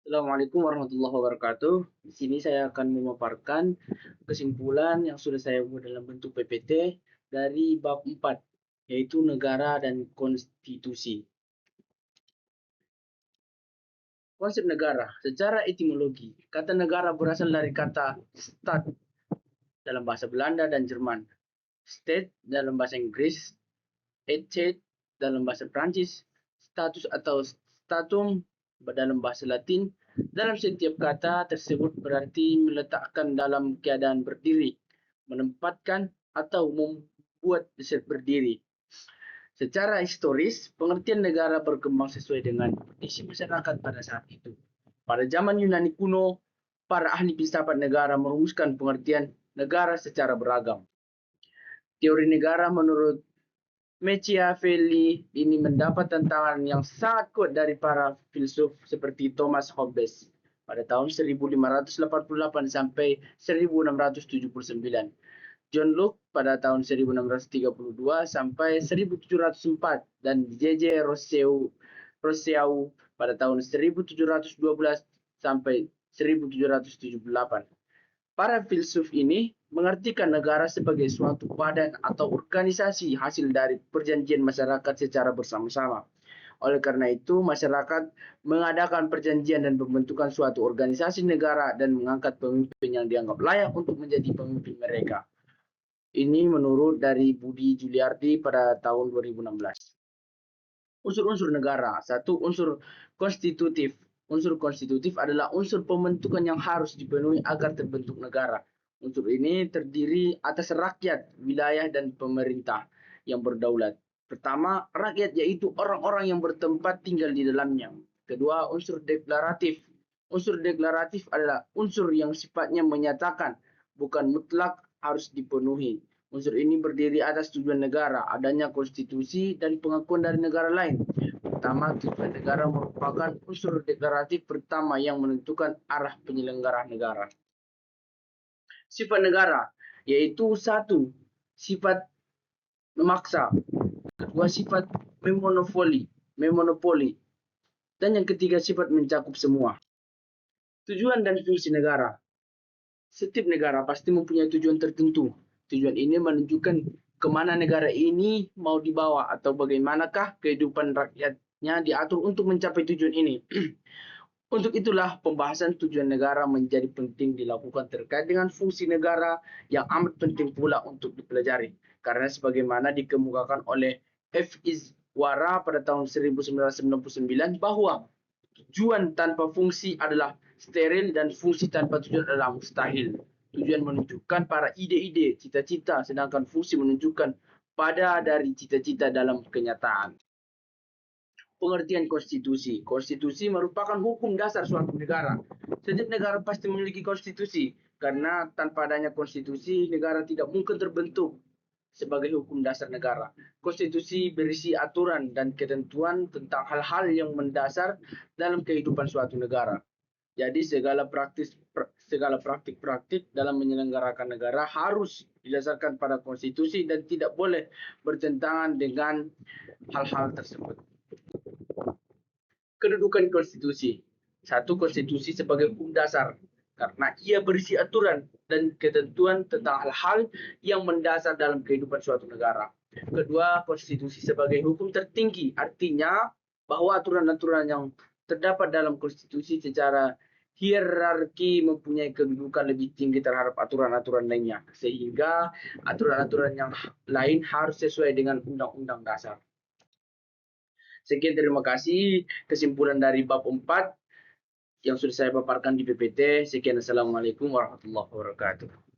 Assalamualaikum warahmatullahi wabarakatuh. Di sini saya akan memaparkan kesimpulan yang sudah saya buat dalam bentuk PPT dari bab 4, yaitu negara dan konstitusi. Konsep negara, secara etimologi, kata negara berasal dari kata "stad" dalam bahasa Belanda dan Jerman, "state" dalam bahasa Inggris, "etat" dalam bahasa Prancis, "status" atau "statum" dalam bahasa Latin. Dalam setiap kata tersebut berarti meletakkan dalam keadaan berdiri, menempatkan atau membuat berdiri. Secara historis, pengertian negara berkembang sesuai dengan kondisi masyarakat pada saat itu. Pada zaman Yunani kuno, para ahli filsafat negara merumuskan pengertian negara secara beragam. Teori negara menurut Machiavelli ini mendapat tantangan yang sangat kuat dari para filsuf seperti Thomas Hobbes pada tahun 1588 sampai 1679. John Locke pada tahun 1632 sampai 1704 dan J.J. Rousseau pada tahun 1712 sampai 1778. Para filsuf ini mengartikan negara sebagai suatu badan atau organisasi hasil dari perjanjian masyarakat secara bersama-sama. Oleh karena itu, masyarakat mengadakan perjanjian dan pembentukan suatu organisasi negara dan mengangkat pemimpin yang dianggap layak untuk menjadi pemimpin mereka. Ini menurut dari Budi Juliardi pada tahun 2016. Unsur-unsur negara. Satu, unsur konstitutif. Unsur konstitutif adalah unsur pembentukan yang harus dipenuhi agar terbentuk negara. Unsur ini terdiri atas rakyat, wilayah, dan pemerintah yang berdaulat. Pertama, rakyat yaitu orang-orang yang bertempat tinggal di dalamnya. Kedua, unsur deklaratif. Unsur deklaratif adalah unsur yang sifatnya menyatakan, bukan mutlak harus dipenuhi. Unsur ini berdiri atas tujuan negara, adanya konstitusi, dan pengakuan dari negara lain. Pertama, tujuan negara merupakan unsur deklaratif pertama yang menentukan arah penyelenggara negara. Sifat negara, yaitu satu, sifat memaksa, kedua sifat memonopoli, dan yang ketiga sifat mencakup semua. Tujuan dan fungsi negara. Setiap negara pasti mempunyai tujuan tertentu. Tujuan ini menunjukkan kemana negara ini mau dibawa atau bagaimanakah kehidupan rakyatnya diatur untuk mencapai tujuan ini. Untuk itulah pembahasan tujuan negara menjadi penting dilakukan terkait dengan fungsi negara yang amat penting pula untuk dipelajari. Karena sebagaimana dikemukakan oleh F. Iswara pada tahun 1999 bahwa tujuan tanpa fungsi adalah steril dan fungsi tanpa tujuan adalah mustahil. Tujuan menunjukkan para ide-ide, cita-cita, sedangkan fungsi menunjukkan pada dari cita-cita dalam kenyataan. Pengertian konstitusi. Konstitusi merupakan hukum dasar suatu negara. Setiap negara pasti memiliki konstitusi, karena tanpa adanya konstitusi, negara tidak mungkin terbentuk sebagai hukum dasar negara. Konstitusi berisi aturan dan ketentuan tentang hal-hal yang mendasar dalam kehidupan suatu negara. Jadi segala praktik-praktik dalam menyelenggarakan negara harus didasarkan pada konstitusi dan tidak boleh bertentangan dengan hal-hal tersebut. Kedudukan konstitusi. Satu, konstitusi sebagai hukum dasar karena ia berisi aturan dan ketentuan tentang hal-hal yang mendasar dalam kehidupan suatu negara. Kedua, konstitusi sebagai hukum tertinggi, artinya bahwa aturan-aturan yang terdapat dalam konstitusi secara hierarki mempunyai kedudukan lebih tinggi terhadap aturan-aturan lainnya, sehingga aturan-aturan yang lain harus sesuai dengan undang-undang dasar. Sekian, terima kasih kesimpulan dari bab 4 yang sudah saya paparkan di PPT. Sekian, assalamualaikum warahmatullahi wabarakatuh.